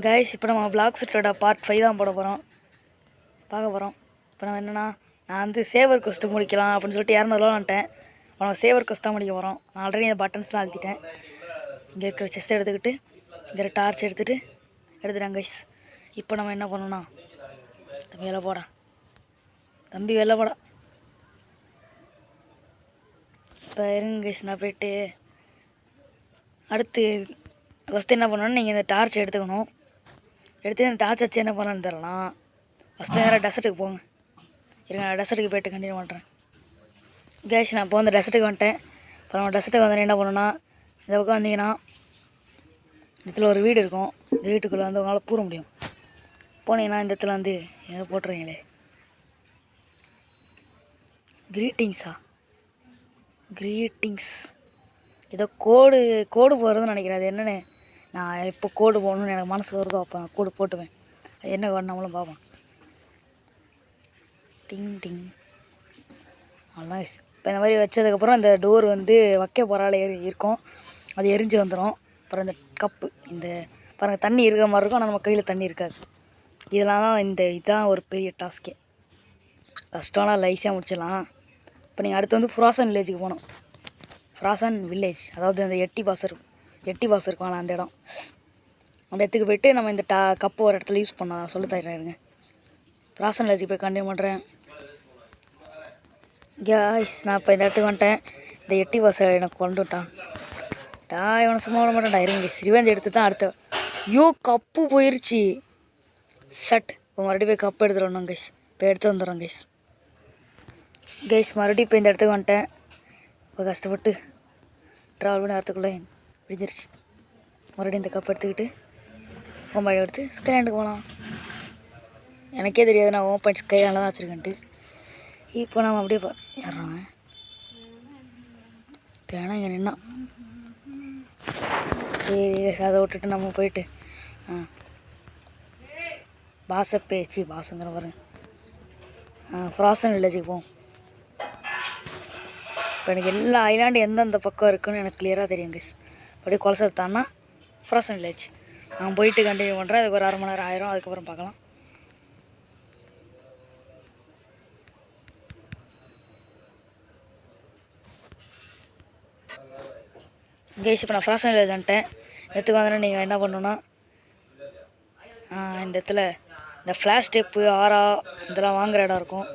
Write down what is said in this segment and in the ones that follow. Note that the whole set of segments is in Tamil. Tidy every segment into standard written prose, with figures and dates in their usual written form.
கைஸ் இப்போ நம்ம பிளாக் ஷூட்டோட பார்ட் 5 தான் பார்க்க போகிறோம். இப்போ நம்ம என்னென்னா, நான் வந்து சேவர் கொஸ்ட்டு முடிக்கலாம் அப்படின்னு சொல்லிட்டு 200 வந்துட்டேன். இப்போ நம்ம சேவர் கொஸ்ட் தான் முடிக்க போகிறோம். நான் ஆல்ரெடி இந்த பட்டன்ஸ்லாம் அழுத்திட்டேன். இங்கே இருக்கிற செஸ்ட் எடுத்துக்கிட்டு இங்கே டார்ச் எடுத்துட்டேன் கைஸ். இப்போ நம்ம என்ன பண்ணணும்னா, தம்பி வெளில போடா. இப்போ இருங்க கைஸ், நான் போய்ட்டு அடுத்து ஃபஸ்ட்டு என்ன பண்ணணும்னா, நீங்கள் இந்த டார்ச் எடுத்துக்கணும். எடுத்து இந்த டார்ச் வச்சு என்ன பண்ணலான்னு தெரியலாம். ஃபஸ்ட்டு நேராக டெசர்ட்டுக்கு போங்க. இருங்க, நான் டெசர்ட்டுக்கு போய்ட்டு கண்டினியூ பண்ணுறேன். கேஷ் நான் இப்போ வந்து டெசர்ட்டுக்கு வந்துட்டேன். இப்போ நம்ம டெசர்ட்டுக்கு வந்து என்ன பண்ணணும்னா, இந்த பக்கம் வந்தீங்கன்னா இடத்துல ஒரு வீடு இருக்கும். இந்த வீட்டுக்குள்ளே வந்து உங்களால் பூர முடியும். போனீங்கன்னா இந்த இடத்துல வந்து ஏதோ போட்டுருவீங்களே, க்ரீட்டிங்ஸ் ஏதோ கோடு போடுறதுன்னு நினைக்கிறேன். அது என்னென்னு நான் எப்போ கோடு போடணும்னு எனக்கு மனசு வருதோ அப்போ நான் கோடு போட்டுவேன். அது என்ன கோடு நம்மளும் பார்ப்போம். டிங் அவ்வளோதான். இப்போ இந்த மாதிரி வச்சதுக்கப்புறம் இந்த டோர் வந்து வைக்க போகிறால இருக்கும், அது எரிஞ்சு வந்துடும். அப்புறம் இந்த கப்பு இந்த பாருங்கள், தண்ணி இருக்கிற மாதிரி இருக்கும், ஆனால் நம்ம கையில் தண்ணி இருக்காது. இதெல்லாம் தான் இதுதான் ஒரு பெரிய டாஸ்கே. கஷ்டம்லாம் லைஸாக முடிச்சிடலாம். இப்போ நீங்கள் அடுத்து வந்து ஃப்ராசன் வில்லேஜுக்கு போகணும். ஃப்ராசன் வில்லேஜ் அதாவது அந்த எட்டி பாஸ் இருக்கும். ஆனால் அந்த இடத்துக்கு போய்ட்டு நம்ம இந்த கப்பு ஒரு இடத்துல யூஸ் பண்ண சொல்லி தர்றேன். ஃப்ராசன் வில்லேஜுக்கு போய் கண்டினியூ பண்ணுறேன். கேஸ் நான் இப்போ இந்த இடத்துக்கு வந்துட்டேன். இந்த எட்டி பாஸை எனக்கு கொண்டு விட்டான். இவனை சும்மா விட மாட்டேன்டா. இருங்க ரிவெஞ்ச் எடுத்து தான் அடுத்த கப்பு போயிடுச்சு. ஷட். இப்போ மறுபடியும் போய் கப்பு எடுத்துகிட்டு வரணும் கைஸ். இப்போ எடுத்து வந்துடுறோம் கைஸ். மறுபடியும் இப்போ இந்த இடத்துக்கு வந்துட்டேன். இப்போ கஷ்டப்பட்டு ட்ராவல் பண்ணி வரத்துக்குள்ளே விடிஞ்சிருச்சு. மறுபடியும் இந்த கப் எடுத்துக்கிட்டு ஓம்பை எடுத்து ஸ்கைலாண்டுக்கு போகலாம். எனக்கே தெரியாது நான் ஓப்பன் ஸ்கைலாண்டில் தான் வச்சுருக்கேன்ட்டு. இப்போ நம்ம அப்படியே ஏறுறோங்க. இப்போ ஏன்னா இங்கே நின்னா அதை விட்டுட்டு நம்ம போயிட்டு பாசங்கிற பாருங்க ஃப்ராசன் வில்லேஜுக்கு போவோம். இப்போ எனக்கு எல்லா ஐலாண்டு எந்தெந்த பக்கம் இருக்குன்னு எனக்கு கிளியராக தெரியும் கைஸ். அப்படியே குலசத்தான்னா ஃப்ராசன் வில்லேஜ் நான் போயிட்டு கண்டினியூ பண்ணுறேன். அதுக்கு ஒரு 1/2 மணி நேரம் ஆயிரும். அதுக்கப்புறம் பார்க்கலாம். கைஸ் இப்போ நான் ஃப்ராசன் வில்லேஜ் வந்துட்டேன். இடத்துக்கு வந்தோன்னா நீங்கள் என்ன பண்ணணுன்னா, இந்த இடத்துல இந்த ஃப்ளாஷ் ஸ்டெப்பு ஆரா இதெல்லாம் வாங்குகிற இடம் இருக்கும்.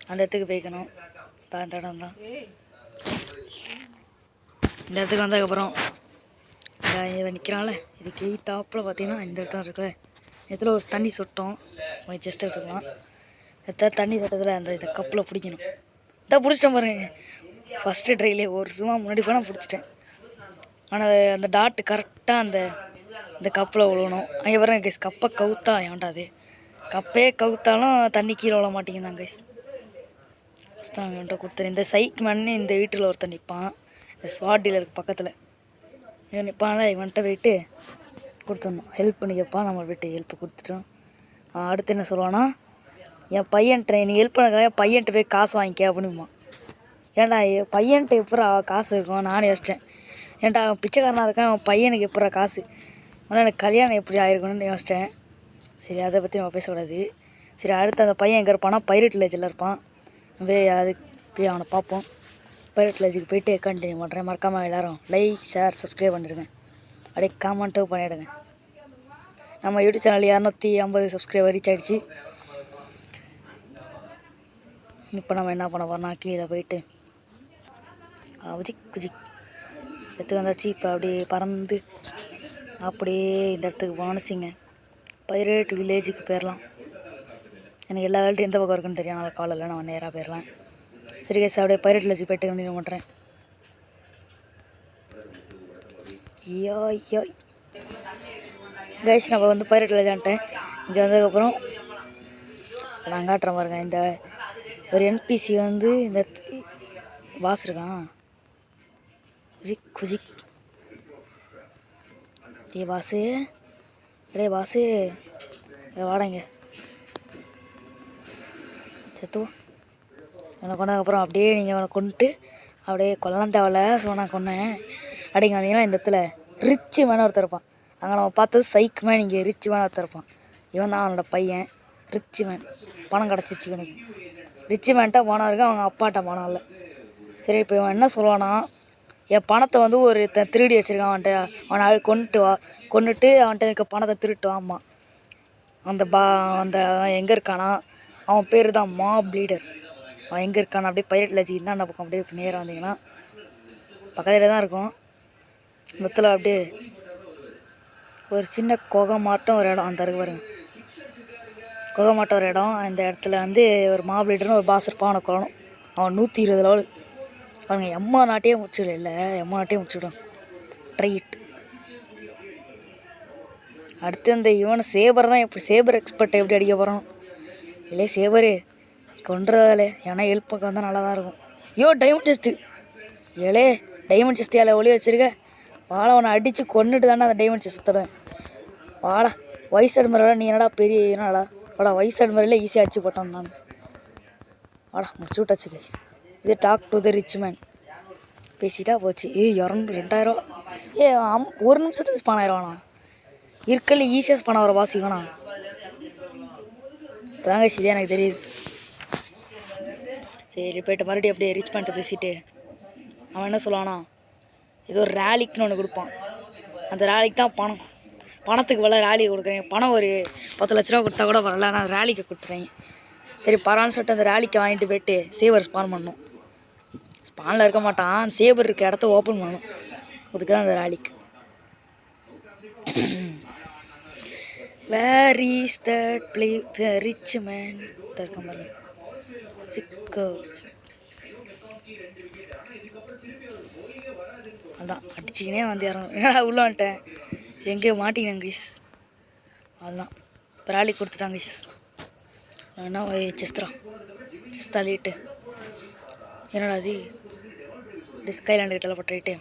அந்த இடத்துக்கு போய்க்கணும். அந்த இடம் தான். இந்த இடத்துக்கு வந்ததுக்கப்புறம் இவன் நிற்கிறான்ல, இதுக்கு டாப்பில் பார்த்தீங்கன்னா இந்த இடத்துல இருக்குல்ல, இடத்துல ஒரு தண்ணி சொட்டோம். கொஞ்சம் ஜஸ்ட் எடுத்துக்கலாம். தண்ணி சொட்டத்தில் இந்த கப்பில் பிடிக்கணும். இதான் பிடிச்சிட்டேன் பாருங்க. ஃபஸ்ட்டு ட்ரைலே ஒரு சும்மா முன்னாடி போனால் பிடிச்சிட்டேன். ஆனால் அந்த டாட்டு கரெக்டாக இந்த கப்பில் விழுவணும். அங்கே பாருங்க கைஸ், கப்பை கவுத்தா ஏன்டாது கப்பே கவுத்தாலும் தண்ணி கீழே விழ மாட்டேங்குதான் கைஸ். ஃபஸ்ட்டு நாங்கள் என்கிட்ட கொடுத்துரு. இந்த சைக்கு மண்ணு இந்த வீட்டில் ஒருத்தர் நிற்பான். இந்த ஸ்வாட் டீலருக்கு பக்கத்தில் இவன் நிற்பான்ல, இவன்கிட்ட போயிட்டு கொடுத்துடணும். ஹெல்ப் பண்ணி கேட்பான். நம்ம போய்ட்டு ஹெல்ப் கொடுத்துட்டோம். அடுத்து என்ன சொல்லுவான்னா, என் பையன்கிட்ட நீ ஹெல்ப் பண்ணக்காக பையன்கிட்ட போய் காசு வாங்கிக்க அப்படிமா. ஏன்டா பையன்கிட்ட எப்படா காசு இருக்கும் நானே யோசித்தேன். ஏன்டா அவன் பிச்சைக்காரனாக இருக்கான், அவன் பையனுக்கு எப்படா காசு, ஆனால் எனக்கு கல்யாணம் எப்படி ஆயிருக்கணும்னு யோசித்தேன். சரி, அதை பற்றி நம்ம பேசக்கூடாது. சரி, அடுத்து அந்த பையன் எங்கே இருப்பான்னா பைரட் வில்லேஜில் இருப்பான். அதுக்கு போய் அவனை பார்ப்போம். பைரட் வில்லேஜுக்கு போய்ட்டு கண்டினியூ பண்ணுறேன். மறக்காமல் எல்லோரும் லைக் ஷேர் சப்ஸ்கிரைப் பண்ணிடுங்க. அப்படியே காமெண்ட்டும் பண்ணிவிடுங்க. நம்ம யூடியூப் சேனல் 250 சப்ஸ்கிரைபர் ரீச் ஆகிடுச்சு. இப்போ நம்ம என்ன பண்ண போகிறோம்னா, கீழே போயிட்டு குஜிக் இடத்துக்கு வந்தாச்சு. இப்போ அப்படியே பறந்து அப்படியே இந்த இடத்துக்கு போனச்சிங்க. பைரட் வில்லேஜுக்கு போயிடலாம். எனக்கு எல்லா வேலையும் எந்த பக்கம் இருக்குன்னு தெரியும். அதனால் காலையில் நான் நேராக போயிடலாம். சரி கேஸ், அப்படியே பைரட் வில்லேஜுக்கு போய்ட்டு கண்டினியூ பண்ணுறேன். கைஸ் நம்ம வந்து பைரட் வில்லேஜ் வந்துட்டேன். இங்கே வந்ததுக்கப்புறம் நான் காட்டுறேன் பாருங்க. இந்த ஒரு என்பிசி வந்து இந்த பாஸ் இருக்கான். குஜிக் பாஸு வாடங்க செத்துவோ. இவனை கொண்டதுக்கப்புறம் அப்படியே நீங்கள் அவனை கொண்டுட்டு அப்படியே கொல்லலாம் தேவையில்ல. ஸோ நான் கொன்னேன். அப்படிங்க வந்தீங்கன்னா இந்த இடத்துல ரிச்சு மேன ஒருத்தர் இருப்பான். அங்கே நம்ம பார்த்தது சைக் மேன், இங்கே ரிச் மேன் ஒருத்தருப்பான். இவன் தான் அவனோட பையன் ரிச் மேன். பணம் கிடச்சிச்சு இவனுக்கு. ரிச் மேன்ட்ட பணம் இருக்குது, அவங்க அப்பாட்ட பணம் இல்லை. சரி, இப்போ இவன் என்ன சொல்லுவானா, என் பணத்தை வந்து ஒரு திருடி வச்சுருக்கான், அவன்கிட்ட அவனை கொண்டுட்டு அவன்கிட்ட இருக்க பணத்தை திருட்டு வாம்மா. அந்த எங்கே இருக்கானா, அவன் பேர் தான் மாப் லீடர். அவன் எங்கே இருக்கானா அப்படியே பைரட் லஜிக்கு தான் அந்த பக்கம் அப்படியே நேராக வந்தீங்கன்னா பக்கத்தில் தான் இருக்கும். மொத்தத்தில் அப்படியே ஒரு சின்ன குகை மாட்டம் ஒரு இடம் அந்த இருக்கு பாருங்க. குகை மாட்டம் ஒரு இடம். அந்த இடத்துல வந்து ஒரு மாப் லீடர்னு ஒரு பாஸ் இருப்பான். அவனை கொள்ளணும். அவன் 120 லெவல். பாருங்க, எம்மா நாட்டையே முடிச்சிடல. இல்லை, எம்மா நாட்டையே முடிச்சுடும். ட்ரைட். அடுத்து அந்த இவனை சேபர் தான். எப்படி சேபர் எக்ஸ்பர்ட் எப்படி அடிக்க போகிறான்? இல்லை சேபரு கொண்டுறதாலே ஏன்னா ஹெல்ப் பக்கம் வந்தால் நல்லா தான் இருக்கும். ஐயோ, டைமண்ட் செஸ்ட்டு. ஏலே, டைமண்ட் செஸ்டியால் ஒளி வச்சுருக்க. வாழை அவனை அடித்து கொண்டுட்டு தானே அந்த டைமண்ட் செஸ்ட் தருவேன். வாடா வயசாடு முறையில் நீ என்னடா பெரிய என்னடா வாடா வயசாடு முறையில் ஈஸியாக அடிச்சு போட்டான் நான். வாடா முடிச்சு விட்டாச்சு கைஸ். இது talk to the rich man. பேசிட்டா போச்சு. 2000. ஒரு நிமிஷத்துக்கு ஸ்பான் ஆயிடுவானா? இருக்கல ஈஸியாக ஸ்பான் ஆகிற வாசிக்கணா. இப்போதாங்க சரியா எனக்கு தெரியுது. சரி, போய்ட்டு மறுபடியும் அப்படியே ரிச் பண்ணிட்டு பேசிட்டு அவன் என்ன சொல்லுவானா, ஏதோ ஒரு ரேலிக்குன்னு ஒன்று கொடுப்பான். அந்த ரேலிக்கு தான் பணத்துக்கு வேலை ரேலிக்கு கொடுக்குறேன். பணம் ஒரு 10 லட்ச ரூபா கொடுத்தா கூட வரல, ஆனால் ரேலிக்கு கொடுத்துறேன். சரி பரவான்னு சொல்லிட்டு அந்த ரேலிக்கு வாங்கிட்டு போய்ட்டு சேவர் ஸ்பான் பண்ணணும். ஸ்பானில் இருக்க மாட்டான், அந்த சேவர் இருக்க இடத்த ஓப்பன் பண்ணணும். அதுக்கு தான் அந்த ரேலிக்கு. Where is that play rich man இருக்க மாதிரி சிக்கோ. அதுதான் அடிச்சுக்கினே வந்து இறங்கும். ஏன்னா உள்ள வந்துட்டேன், எங்கேயோ மாட்டிக்கினேன் கைஸ். அதுதான் இப்போ ராலி கொடுத்துட்டாங்க கைஸ். என்ன செஸ்தா லேட்டு என்னடா அது ஸ்கைலாண்டு கிட்ட பட்டுட்டு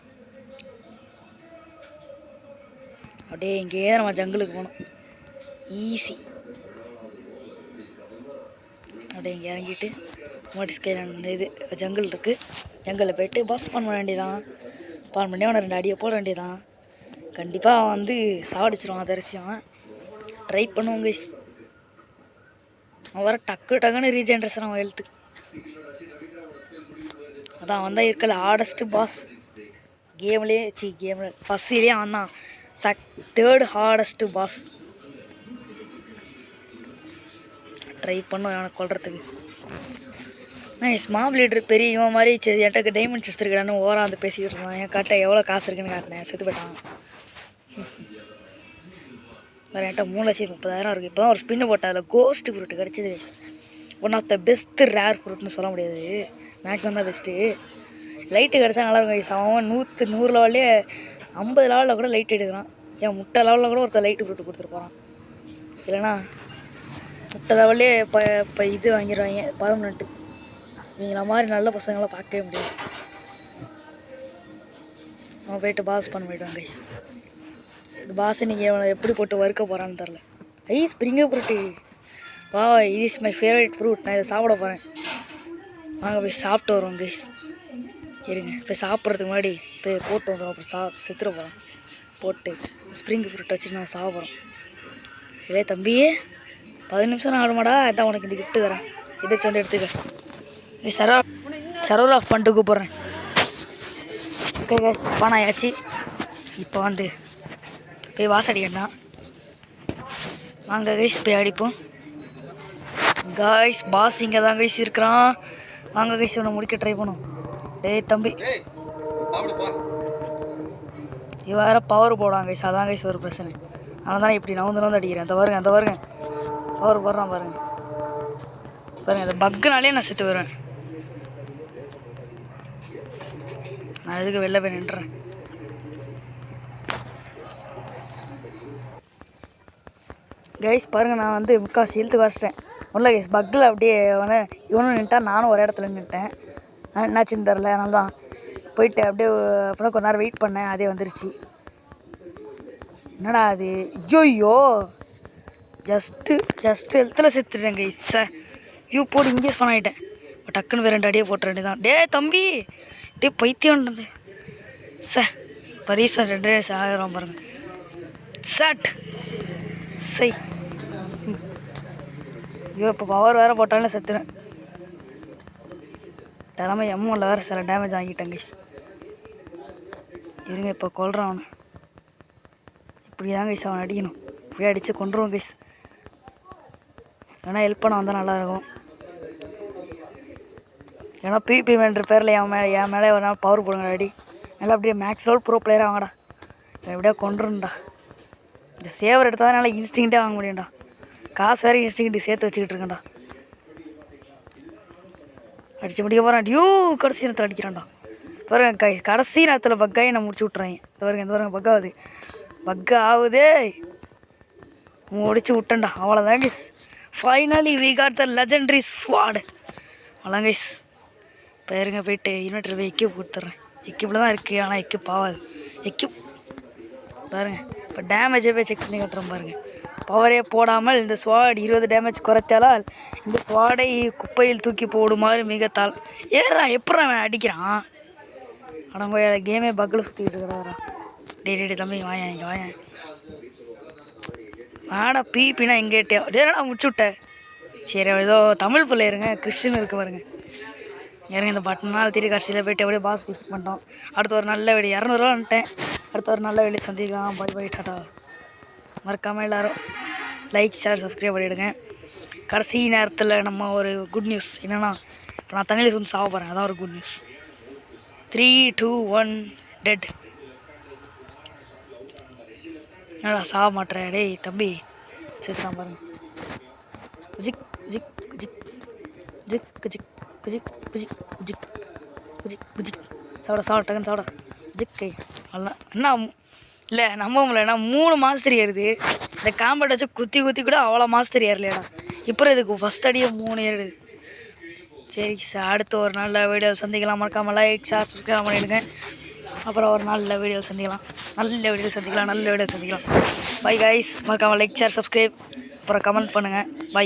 அப்படியே இங்கேயே நம்ம ஜங்கிளுக்கு போகணும். ஈஸி. அப்படியே இங்கே இறங்கிட்டு மோடி ஸ்கைலாண்டு இது ஜங்கிள் இருக்குது. ஜங்கிளில் போய்ட்டு பாஸ் பண்ண வேண்டியதான். பான் பண்ணி அவனை 2 அடியை போட வேண்டியதான். கண்டிப்பாக அவன் வந்து சாவடிச்சிருவான். அது அரிசியம் ட்ரை பண்ணுவோம் கைஸ். அவன் வர டக்குன்னு ரீஜென்ரேஷன் அவன் ஹெல்த்து. அதான் அவன் தான் இருக்கல ஹார்டஸ்ட்டு பாஸ் கேமில் ஃபஸ்ட்லேயே அவன் தான் 3rd ஹார்டஸ்ட்டு பாஸ். ட்ரை பண்ணும் அவனை கொல்றதுக்கு. நான் ஸ்மாப் லீடர் பெரிய இவன் மாதிரி என்கிட்ட டைமண்ட் செஸ்ட் இருக்கிறான்னு ஓரா வந்து பேசிக்கிட்டு இருந்தான். என் காட்ட எவ்வளோ காசு இருக்குன்னு காட்டினேன். செத்து போயிட்டான். வேறு என்கிட்ட 3,30,000 இருக்குது. இப்போ தான் ஒரு ஸ்பின்னு போட்டால் அதில் கோஸ்ட் ஃப்ரூட் கிடச்சிது. One of the best rare ஃப்ரூட்னு சொல்ல முடியாது, மேக்ஸிமம் தான் பெஸ்ட்டு. லைட்டு கிடச்சா நல்லா இருக்கும். அவன் 100 லெவல்லே 50 லெவலில் கூட லைட் எடுக்கிறான். ஏன் முட்டை லெவலில் கூட ஒருத்தர் லைட்டு ஃப்ரூட்டு கொடுத்துருப்பான். இல்லைனா முட்டை லெவல்லே இப்போ இது வாங்கிடுவாங்க பர்மனெண்ட்டு. இவங்கள மாதிரி நல்ல பசங்களாம் பார்க்கவே முடியாது. நம்ம போய்ட்டு பாஸ் பண்ண போய்டுவாங்க கைஸ். இந்த பாஸை நீங்கள் எப்படி போட்டு வறுக்க போகிறான்னு தெரில. ஸ்ப்ரிங்கு ஃப்ரூட்டு வா, இது இஸ் மை ஃபேவரட் ஃப்ரூட். நான் இதை சாப்பிட போகிறேன். வாங்க போய் சாப்பிட்டு வருவோம் கைஸ். இருங்க, இப்போ சாப்பிட்றதுக்கு முன்னாடி போய் போட்டு வந்துடும். அப்புறம் செத்துட போகிறோம். போட்டு ஸ்ப்ரிங் ஃப்ரூட் வச்சு நான் சாப்பிட்றோம். இல்லை தம்பி, 10 நிமிஷம் நான் ஆடுமாடா. இதான் உனக்கு இந்த கிஃப்ட்டு தரேன். எதிர்த்து வந்து எடுத்துக்க. நீ சர்வர் ஆஃப் பண்ணிட்டு கூப்பிட்றேன். ஓகே கைஸ், பான் ஆயாச்சு. இப்போ வந்து போய் வாசடிக்கணும். வாங்க கைஸ் போய் அடிப்போம். கைஸ் பாஸ் இங்கே தான் கைஸ் இருக்கிறான். வாங்க கைஸ் உன்னை முடிக்க ட்ரை பண்ணும். டேய் தம்பி, இவன் வேறு பவர் போடுவாங்க கைஸ். அதான் கைஸ் ஒரு பிரச்சனை. அதனால தான் இப்படி நவுந்து அடிக்கிறேன். அந்த பாருங்க பவர் போடுறான் பாருங்க. அந்த பக்குனாலே நான் செத்து வருவேன். நான் எதுக்கு வெளில போய் நின்றுறேன். கைஸ் பாருங்கள், நான் வந்து முக்காசி இழுத்து வச்சிட்டேன். உள்ள கைஸ் பக்கில் அப்படியே இவனும் நின்ட்டான், நானும் ஒரு இடத்துல நின்ட்டேன். என்னாச்சுன்னு தெரில. அதனால தான் போயிட்டு அப்படியே அப்புறம் கொஞ்ச நேரம் வெயிட் பண்ணேன். அதே வந்துருச்சு. என்னடா அது? ஐயோ, ஜஸ்ட்டு ஹெல்த்தில் செத்துட்டேன் கைஸ். போட்டு இங்கே ஸ்பான் ஆகிட்டேன். இப்போ டக்குன்னு வேறு 2 அடியே போட்டு வேண்டியதான். டே தம்பி, டே பைத்தியம் பரீசா 2 ஆயிரம் பாருங்க. சட் சை. ஐயோ இப்போ பவர் வேறு போட்டாலும் செத்துறேன். திறமை M1 வேறு சில டேமேஜ் வாங்கிட்டேன் கைஸ். இருங்க இப்போ கொல்றான் அவனை. இப்படி தான் கைஸ் அவன் அடிக்கணும். இப்படியே அடித்து கொண்டுருவோம் கைஸ். ஏன்னா ஹெல்ப் பண்ண வந்தால் நல்லாயிருக்கும். ஏன்னா பிபி வேண்ட பேரில் என் மேலே ஒரு நாள் பவர் போடுங்க அடி. நல்லா அப்படியே மேக்ஸ் லெவல் ப்ரோ பிளேயராக வாங்கடா. எப்படியா கொண்டுருண்டா. இந்த சேவர் எடுத்தால் நல்லா இன்ஸ்டிங்டே வாங்க முடியும்டா. காசு வேறு இன்ஸ்டிங்ட்டு சேர்த்து வச்சுக்கிட்டு இருக்கேன்டா. அடித்து முடிக்க போகிறான். டியூ கடைசி நேரத்தில் அடிக்கிறான்டா. பாருங்க கடைசி நேரத்தில் பக்காகி நான் முடிச்சு விட்றாங்க. இந்த பாருங்க பக்காகுது. பக்கா ஆகுதே. முடிச்சு விட்டேன்டா. அவ்வளோதான் guys. Finally we got the legendary sword. அவ்வளோதான் கைஸ். பேருங்க போயிட்டு யூனிட் போய் எக்யூப் கொடுத்துட்றேன். எக்யூப்பில் தான் இருக்குது. ஆனால் எக்யூப் ஆகாது. எக்யூப் பாருங்கள். இப்போ டேமேஜை போய் செக் பண்ணி கட்டுறோம் பாருங்கள். பவரே போடாமல் இந்த ஸ்வாட் 20 டேமேஜ் குறைத்தாலால் இந்த ஸ்வாடை குப்பையில் தூக்கி போடுமாறு மிகத்தால் ஏறா எப்படா அவன் அடிக்கிறான். ஆனால் கேமே பக்கில் சுற்றிக்கிட்டு இருக்கிறாரா. டே தம்பி வாயன் இங்கே வாயன். ஆடா பிபினா எங்கேட்டே டேடா முடிச்சு விட்டேன். சரி ஏதோ தமிழ் பிள்ளைருங்க கிறிஸ்டின் இருக்கு பாருங்க. ஏறுங்க இந்த பட்டனால் திரு காட்சியில் போய்ட்டு எப்படியே பாஸ் கிளிக் பண்ணிட்டோம். அடுத்த ஒரு நல்ல வீடியோ 200 ரூபா வந்துட்டேன். அடுத்த ஒரு நல்ல வீடியோ சந்திக்கலாம். Bye tata. மறக்காமல் எல்லோரும் லைக் ஷேர் சப்ஸ்கிரைப் பண்ணிவிடுங்க. கடைசி நேரத்தில் நம்ம ஒரு குட் நியூஸ் என்னென்னா இப்போ நான் தண்ணியில் வந்து சாக போகிறேன். அதான் ஒரு குட் நியூஸ். 3, 2, 1 டெட். என்னடா சாக மாட்டேறேன் டேய் தம்பி. சேர்த்துலாம் பாருங்க. Zig zig zig zig zig zig zig zig zig zig சாப்பிட டக்குன்னு சாப்பிட ஜிக். நல்லா என்ன இல்லை நம்ப முடியலண்ணா 3 மாஸ்டர் ஏறுது. இந்த காம்பேட் வச்சு குத்தி கூட அவ்வளோ மாஸ்டர் ஏறலையாடா. இப்போ இதுக்கு ஃபஸ்ட் அடியே 3 ஏறுது. சரி சார் அடுத்த ஒரு நல்ல வீடியோ சந்திக்கலாம். மறக்காமல் லைக் ஷேர் சப்ஸ்கிரைப் பண்ணிவிடுங்க. அப்புறம் ஒரு நல்ல வீடியோ சந்திக்கலாம். நல்ல வீடியோ சந்திக்கலாம். Bye guys. மறக்காமல் லைக் ஷேர் சப்ஸ்கிரைப் அப்புறம் கமெண்ட் பண்ணுங்கள். பை.